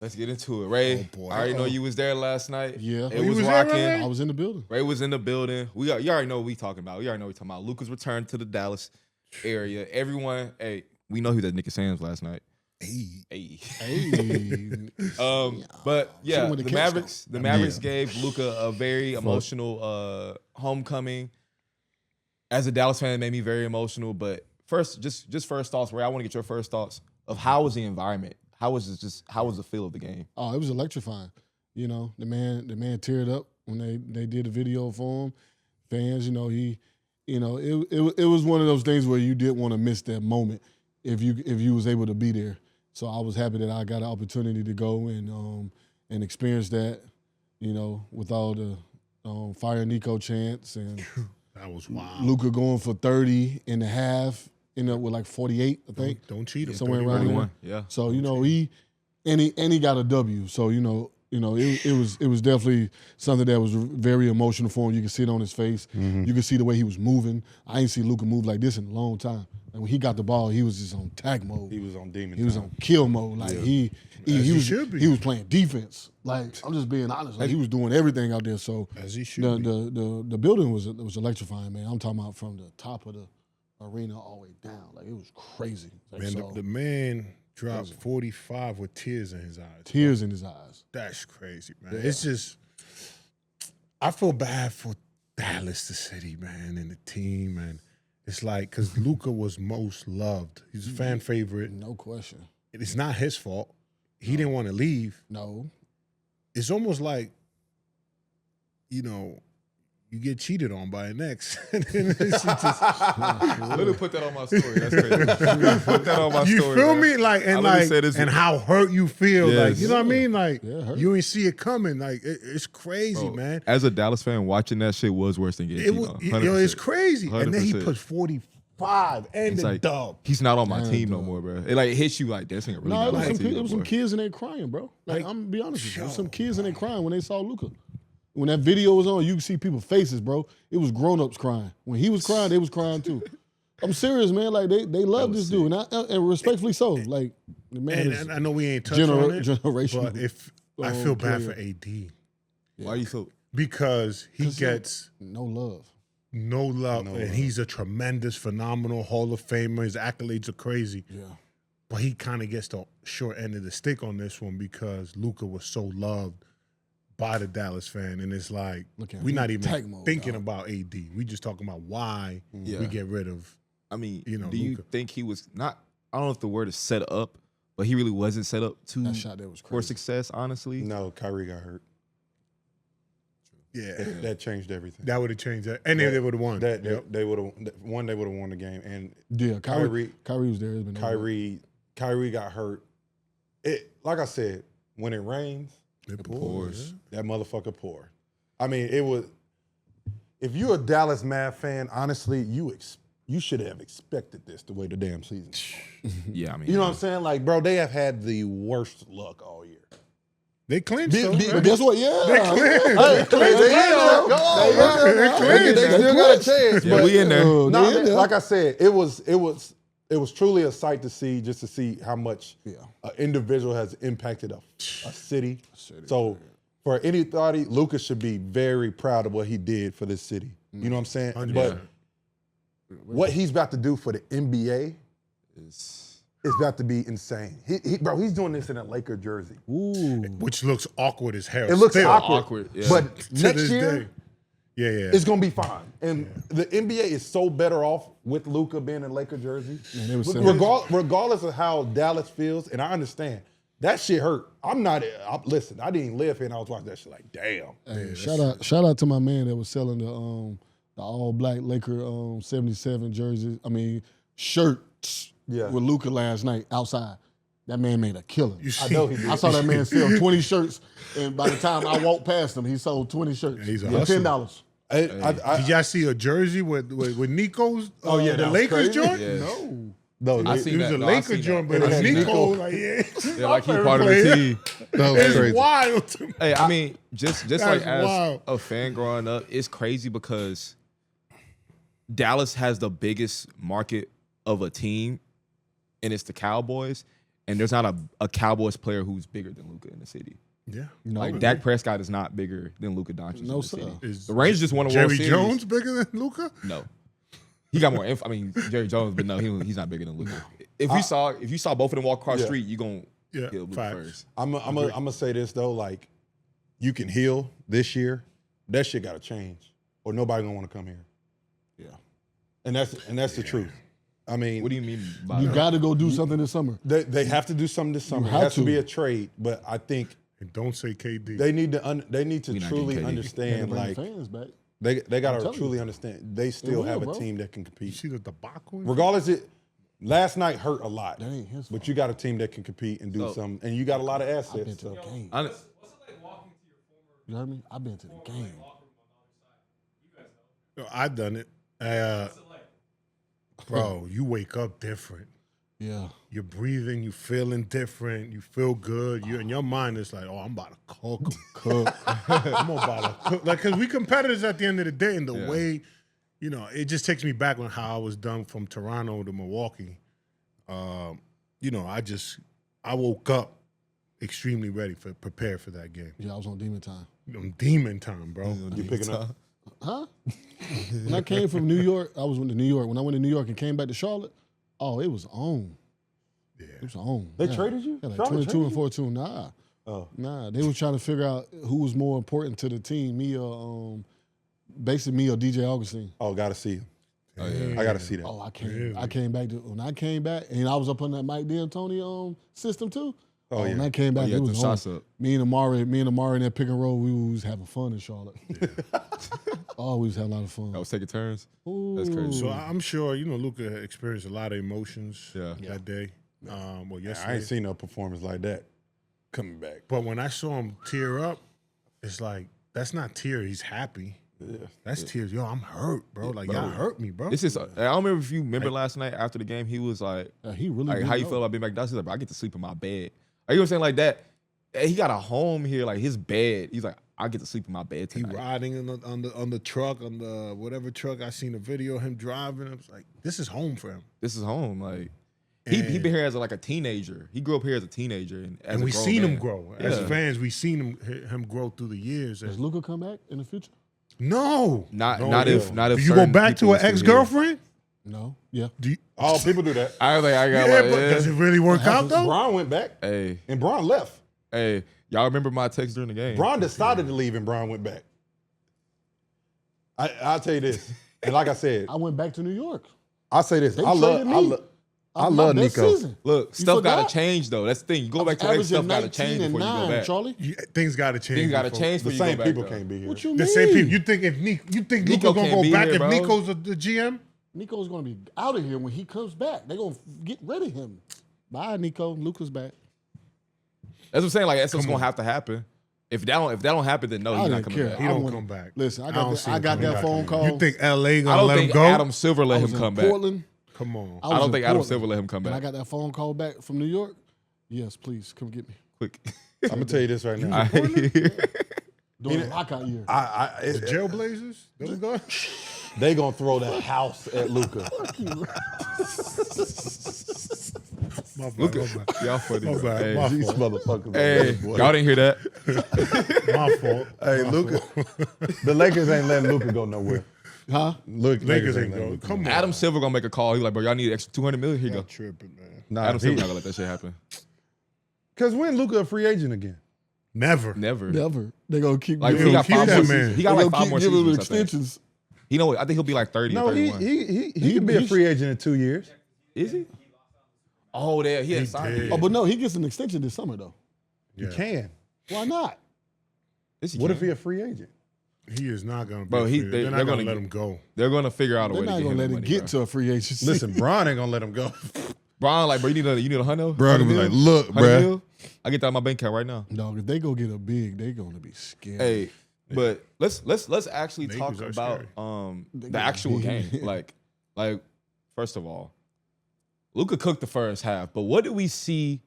Let's get into it. Ray, Oh, boy. I already know you was there last night. Yeah. It Oh, was was there, rocking. Ray? I was in the building. Ray was in the building. You already know what we talking about. Luka's return to the Dallas area. Everyone, hey, we know he was at Nick and Sam's last night. Hey. But yeah, Should've went to the Catch Mavericks gave Luka a very emotional homecoming. As a Dallas fan, it made me very emotional. But first, just first thoughts, Ray. I want to get your first thoughts of how was the environment? How was the feel of the game? Oh, it was electrifying. You know, the man teared up when they did the video for him. Fans, it was one of those things where you didn't want to miss that moment if you was able to be there. So I was happy that I got an opportunity to go and experience that, with all the Fire Nico chants and That was wild. Luka going for 30 and a half, ended up with like 48, I think. Don't cheat him. Somewhere around there. Yeah. So he got a W. So it was definitely something that was very emotional for him. You could see it on his face. Mm-hmm. You could see the way he was moving. I ain't seen Luka move like this in a long time. And when he got the ball, he was just on tag mode. He was on demon. He was on kill mode. Like he should be. was playing defense. Like I'm just being honest. Like he was doing everything out there. So As he should be. the building was electrifying, man. I'm talking about from the top of the arena all the way down. Like it was crazy. Like, Man, so, the man dropped 45 with tears in his eyes. tears in his eyes. That's crazy, man. Yeah. It's just, I feel bad for Dallas, the city, man, and the team. And it's like, because Luka was most loved. He's a fan favorite. No question. It's not his fault. He didn't want to leave. No. It's almost like, you get cheated on by an ex. And then it's just, Literally put that on my story. That's crazy. Put that on my you story. feel man. me? Like, I literally said this- and how hurt you feel. Like, Yes. you know what I mean? Like, Yeah, it hurt. you ain't see it coming. Like, it's crazy, Bro, man. As a Dallas fan, watching that shit was worse than getting It cheated was, on. it's crazy. And then he 100%. puts 45 and It's the like, dub. he's not on my Damn, team no dog. more, bro. It hits you like this ain't really No, not it was, on my some, team it no was some more. kids in there crying, bro. Like, Like, I'm gonna be honest with you. There was some yo, kids in there crying when they saw Luka. When that video was on, you could see people's faces, bro. It was grown-ups crying. When he was crying, they was crying too. I'm serious, man. Like they love this dude, and respectfully so. Like the man is And I know we ain't touched on it, generational. but if I feel bad for player. AD Why you so? because he 'Cause he- gets no love. no love, and he's a tremendous, phenomenal Hall of Famer. His accolades are crazy, Yeah. but he kind of gets the short end of the stick on this one because Luka was so loved by the Dallas fan, and it's like Look at we're him. not even Tag mode, thinking dog. about AD. We just talking about why Yeah. we get rid of. I mean, You know, do you Luka. think he was not? I don't know if the word is set up, but he really wasn't set up That shot there was for crazy. success. Honestly, No, Kyrie got hurt. Yeah, That changed everything. that would have changed that, and they would have won. That Yep. they would have won. They would have won the game. And Yeah, Kyrie was there. It's been Kyrie got hurt. It like I said, when it rains, It pours. that motherfucker pour. I mean, it was. If you're a Dallas Mavs fan, honestly, you should have expected this the way the damn season. yeah. I mean, You know what I'm saying? Like, bro, they have had the worst luck all year. They clinched. though, But right? guess what? Yeah. They clinched. They still got a chance. Yeah, but we in there. No, They in man, there. like I said, it was truly a sight to see, just to see how much an individual has impacted a city. So for anybody, Luka should be very proud of what he did for this city. You know what I'm saying? 100%. But what he's about to do for the NBA is about to be insane. Bro, he's doing this in a Laker jersey. Ooh. Which looks awkward as hell. It looks still. awkward, yeah. but To next this year day. Yeah. it's gonna be fine. And the NBA is so better off with Luka being in Laker jersey. Man, they was selling- Regardless of how Dallas feels, and I understand that shit hurt. Listen, I didn't live here, and I was watching that shit like, damn. Hey, shout out to my man that was selling the all black Laker 77 jerseys. I mean shirts with Luka last night outside. That man made a killing. I know he did. I saw that man sell 20 shirts, and by the time I walked past him, he sold 20 shirts. He's a for hustler. $10. Did y'all see a jersey with Nico's? Oh, yeah, the that was Lakers crazy. joint. Yeah. No, I It seen was that. a No, I Laker seen joint, that. but it I was seen Nico. Nico. Like, yeah, Yeah, like he part of the team. That was It's crazy. wild to me. Hey, I mean, just like That's as wild. a fan growing up, it's crazy because Dallas has the biggest market of a team, and it's the Cowboys. and there's not a Cowboys player who's bigger than Luka in the city. Yeah. No, Like Dak Prescott is not bigger than Luka Doncic. No, in the sir. city. Is The Rangers just won a World Jerry Series. Jones bigger than Luka? No, he got more. I mean, Jerry Jones, but no, he's not bigger than Luka. If you saw both of them walk across the street, you gonna Yeah, kill Luka facts. first. I'm gonna say this though, like you can heal this year. That shit got to change, or nobody gonna want to come here. Yeah. And that's the truth. I mean, What do you mean by You that? got to go do something this summer. they have to do something this summer. It have has to to. be a trade, but I think And don't say KD. they need to We not truly getting KD. understand, Bring like the fans back. they got to telling truly you. understand they still will, have a bro. team that can you compete. see the debacle? Regardless, last night hurt a lot, That ain't his fault. but you got a team that can compete and do So- something, and you got a lot of I've been assets. to the So. game. I- You know what I mean? I've been to the game. No, I've done it. Bro, you wake up different. Yeah. You're breathing, you feeling different, you feel good. You in your mind is like, oh, I'm about to cook 'em. Cook. I'm about to cook. Like, because we competitors at the end of the day, and the Yeah. way, it just takes me back on how I was done from Toronto to Milwaukee. I woke up extremely prepared for that game. Yeah, I was on demon time. Demon time, bro. You picking up? Huh? When I came from New York, I was went to New York. When I went to New York and came back to Charlotte, it was on. Yeah. It was on. They Yeah. traded you? Yeah, like Charlotte 22 traded and 42. Nah. Oh. Nah. They was trying to figure out who was more important to the team, me or DJ Augustine. Oh, gotta see him. Oh, yeah. I gotta see that. Oh, I came Really? back when I came back, and I was up on that Mike D'Antoni system too. Oh, yeah. When I came back, yeah, it the was shots on. up. Me and Amari in that pick and roll, we was having fun in Charlotte. Always had a lot of fun. I was taking turns. Ooh. That's crazy. So I'm sure, Luka experienced a lot of emotions Yeah. that day. Yesterday. I ain't seen no performance like that coming back. But when I saw him tear up, it's like, that's not tear. He's happy. Yeah. That's tears. Yo, I'm hurt, bro. Like, bro. y'all hurt me, bro. This is. I don't remember if you remember last night after the game. He was like, He really. "Like, how you feel about being back?" He's like, "Bro, I get to sleep in my bed." Are you know what I'm saying? Like that. He got a home here, like his bed. He's like, "I get to sleep in my bed He tonight." riding on the truck, on the whatever truck. I seen a video of him driving. I was like, this is home for him. This is home. Like he And- been here as a teenager. He grew up here as a teenager, and as And a we grown seen him man. grow. As Yeah. fans, we seen him grow through the years. Does Luka come back in the future? No. Not No, if Do you go certain back to people an are still ex-girlfriend? No. Yeah. Do you, Oh, people do that. I got yeah, like, but does it really work out, though? Braun went back, Hey, and Braun left. hey, y'all remember my text during the game? Braun decided to leave, and Braun went back. I'll tell you this, and like I said, I went back to New York. I'll say this. They I traded me. love My best Nico. season. Look, You stuff got forgot? to change though. That's the thing. You go back to next stuff got to change before you go back. Charlie. Things got to change. Things got to before- change The before you same go back. people though. can't be here. What you mean? The same people. You think Nico Luka gonna can't go be back here, if bro. Nico's the GM? Nico's gonna be out of here when he comes back. They're gonna get rid of him. Bye, Nico. Luka's back. That's what I'm saying. Like that's what's gonna have to happen. If that don't happen, then no, I he's not didn't coming care. back. He I don't wanna- come back. Listen, I don't got see that, I him got coming that back. phone call. You think LA I gonna don't let him think go? Adam Silver let I him was in come back. Portland. Come on. I I was don't in think Adam Portland, Silver let him come and I back. got that phone call back from New York. Yes, please come get me. Quick. I'm gonna tell you this right now. During the lockout year. The Jailblazers? Those guys? They gonna throw that house at Luka. My bad, Look my at bad. y'all funny. My bro. bad, Hey, my These fault. motherfuckers. hey, boy. y'all didn't hear that? My fault. Hey, My Luka. fault. The Lakers ain't letting Luka go nowhere. Huh? Lakers ain't letting go. Luka Come on. Adam Silver gonna make a call. He's like, bro, y'all need an extra $200 million. Here you Y'all go. tripping, man. Nah, Adam Silver not gonna let that shit happen. Because when Luka a free agent again? Never. Never. Never. They're gonna keep Like giving he got keep 5 that more man. seasons. He they got like gonna 5 keep more giving him seasons. I think. extensions. You know what? I think he'll be like 30 No, or he 31. can be a free agent in 2 years. Is he? Oh, there. He had signed did. it. Oh, but no, he gets an extension this summer though. You Yeah. can. Why not? Yes, he What can. if he a free agent? He is not going to be. Bro, a he- free- they- they're they're not going to gonna let him go. They're gonna figure out a They're way to not get gonna him let the him money, get bro. to a free agency. Listen, Bron ain't gonna let him go. Brian, like, bro, you need a $100? Bro, gonna be like, look, 100 bruh. mil? I get that on my bank account right now. Dog, if they go get a big, they gonna be scared. Hey, but let's actually talk Lakers are about scary. the actual game. Like first of all, Luka cooked the first half, but what did we see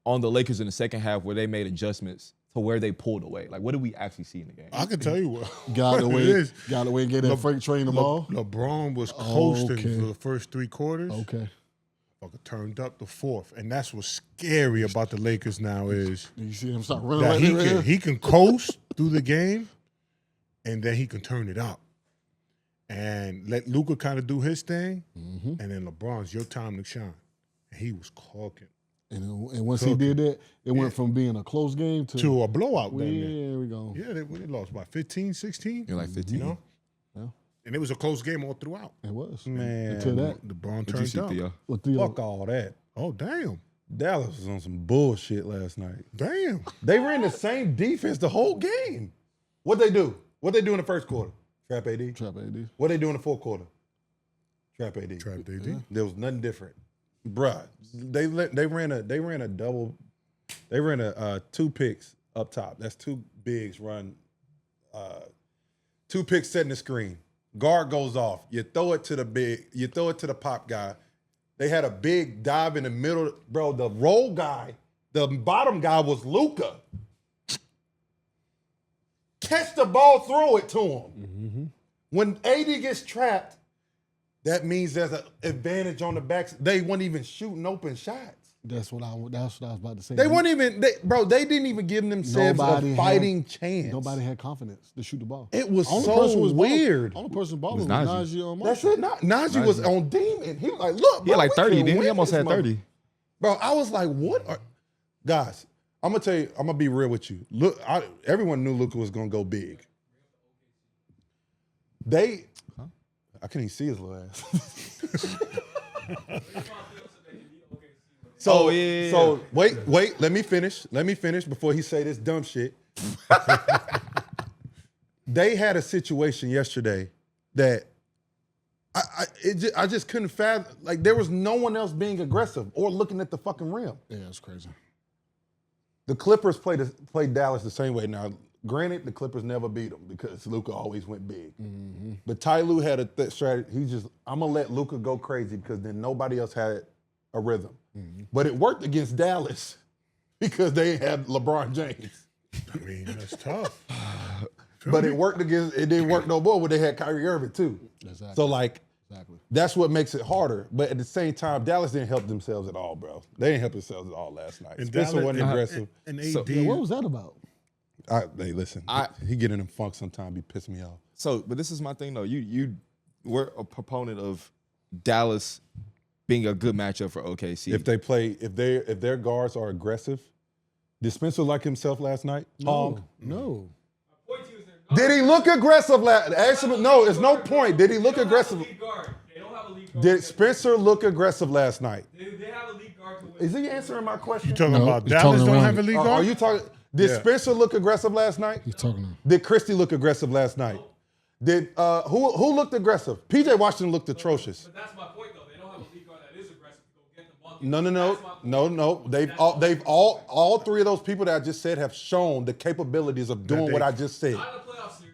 on the Lakers in the second half where they made adjustments to where they pulled away? Like, what did we actually see in the game? I can tell you what. got what away, it is. got away and get that freight train the ball. LeBron was coasting Okay. for the first 3 quarters. Okay. Motherfucker turned up the fourth, and that's what's scary about the Lakers now is You see him start running that right there. he can coast through the game, and then he can turn it up, and let Luka kind of do his thing, and then LeBron's your time to shine. And he was cooking And once he did that, it went from being a close game to a blowout. There we go. Yeah, they lost by 15, 16. You're like 15. You know? Yeah. And it was a close game all throughout. It was. Man. Until that. LeBron What'd you turned see, up. Theo? With Theo. Fuck all that. Oh, damn. Dallas was on some bullshit last night. Damn. They ran the same defense the whole game. What'd they do? What'd they do in the first quarter? Trap AD. Trap AD. What'd they do in the fourth quarter? Trap AD. Trap AD. Yeah. There was nothing different. Bruh, they ran a double, they ran a 2 picks up top. That's 2 bigs run, 2 picks setting the screen. Guard goes off. You throw it to the pop guy. They had a big dive in the middle. Bro, the roll guy, the bottom guy was Luka. Catch the ball, throw it to him. When AD gets trapped, that means there's an advantage on the backs. They weren't even shooting open shots. That's what I was about to say. They weren't even, they didn't even give themselves a fighting chance. Nobody had confidence to shoot the ball. It was Only so person was weird. Only person balling was Najee. Najee on That's Marshall. it. Najee was on demon. He was like, look, He had bro, like we 30, can didn't he? win He almost this had 30. Bro, I was like, what are, guys, I'm going to tell you, I'm going to be real with you. Look, everyone knew Luka was going to go big. I can't even see his little ass. So wait, let me finish before he say this dumb shit. They had a situation yesterday that I just couldn't fathom. Like, there was no one else being aggressive or looking at the fucking rim. Yeah, it's crazy. The Clippers played Dallas the same way. Now, granted, the Clippers never beat them because Luka always went big. But Ty Lue had a strategy. I'm going to let Luka go crazy because then nobody else had a rhythm. But it worked against Dallas because they had LeBron James. I mean, that's tough. But it didn't work no more when they had Kyrie Irving too. Exactly. So, like, Exactly. that's what makes it harder. But at the same time, Dallas didn't help themselves at all, bro. They didn't help themselves at all last night. And Spencer Dallas- wasn't aggressive. And So- AD. Yeah, what was that about? Hey, listen, he get in a funk sometimes. He piss me off. So, but this is my thing though. You were a proponent of Dallas being a good matchup for OKC. If their guards are aggressive, did Spencer like himself last night? No. Did he look aggressive last? No, it's no point. Did he look aggressive? They don't have a lead guard. Did Spencer look aggressive last night? They have a lead guard to win. Is he answering my question? You talking No, about he's Dallas talking don't around have a it. league Are guard? you talking? Did Yeah. Spencer look aggressive last night? He's talking to Did Christie look aggressive last night? Did who looked aggressive? PJ Washington looked atrocious. But that's my point, though. They don't have a lead guard that is aggressive to go get the bucket. No. They've all three of those people that I just said have shown the capabilities of doing what I just said. Not in the playoff series.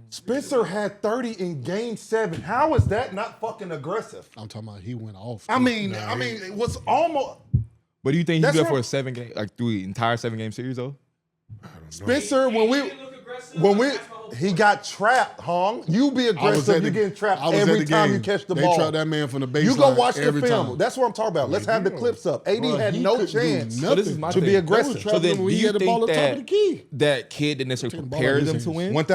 Spencer had 30 in Game 7. How is that not fucking aggressive? I'm talking about he went off. I mean, it was almost but do you think he's That's good what- for a 7-game, like through the entire 7-game series though? Spencer. He didn't look aggressive. That's my whole He point. got trapped, Hong. You be aggressive. You getting trapped every time you catch the they ball. trapped that man from the baseline. You go watch the every film. time. That's what I'm talking about. Let's have the clips up. AD Bro, had he no couldn't do chance nothing. So this is my to thing. be aggressive. They was So trapping then, him when do he you had the ball think at the top of the key. that kid didn't necessarily Taking the ball prepare out of them his to hands. win?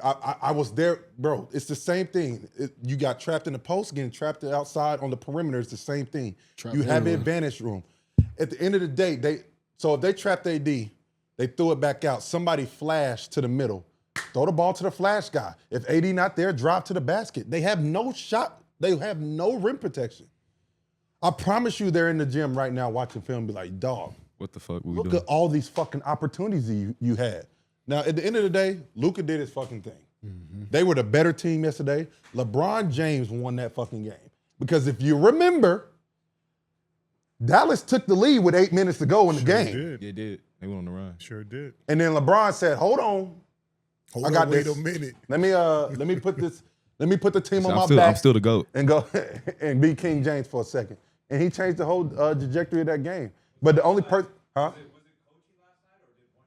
1,000%. I was there, bro. It's the same thing. You got trapped in the post, getting trapped outside on the perimeter. It's the same thing. Trapped You have the everywhere. advantage room. At the end of the day, if they trapped AD, they threw it back out. Somebody flashed to the middle. Throw the ball to the flash guy. If AD not there, drop to the basket. They have no shot. They have no rim protection. I promise you they're in the gym right now watching film and be like, dog, What the fuck were we look doing? at all these fucking opportunities you had. Now, at the end of the day, Luka did his fucking thing. They were the better team yesterday. LeBron James won that fucking game. Because if you remember, Dallas took the lead with 8 minutes to go in the game. Did. They did. They went on the run. Sure did. And then LeBron said, hold on. I got wait this. a minute. Let me put the team on my I'm back still the GOAT. and go and be King James for a second. And he changed the whole trajectory of that game. But the only person, huh?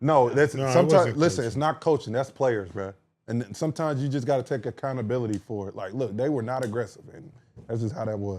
No, that's No, it sometimes. wasn't Listen, coaching. it's not coaching. That's players, bro. And sometimes you just got to take accountability for it. Like, look, they were not aggressive, and that's just how that was.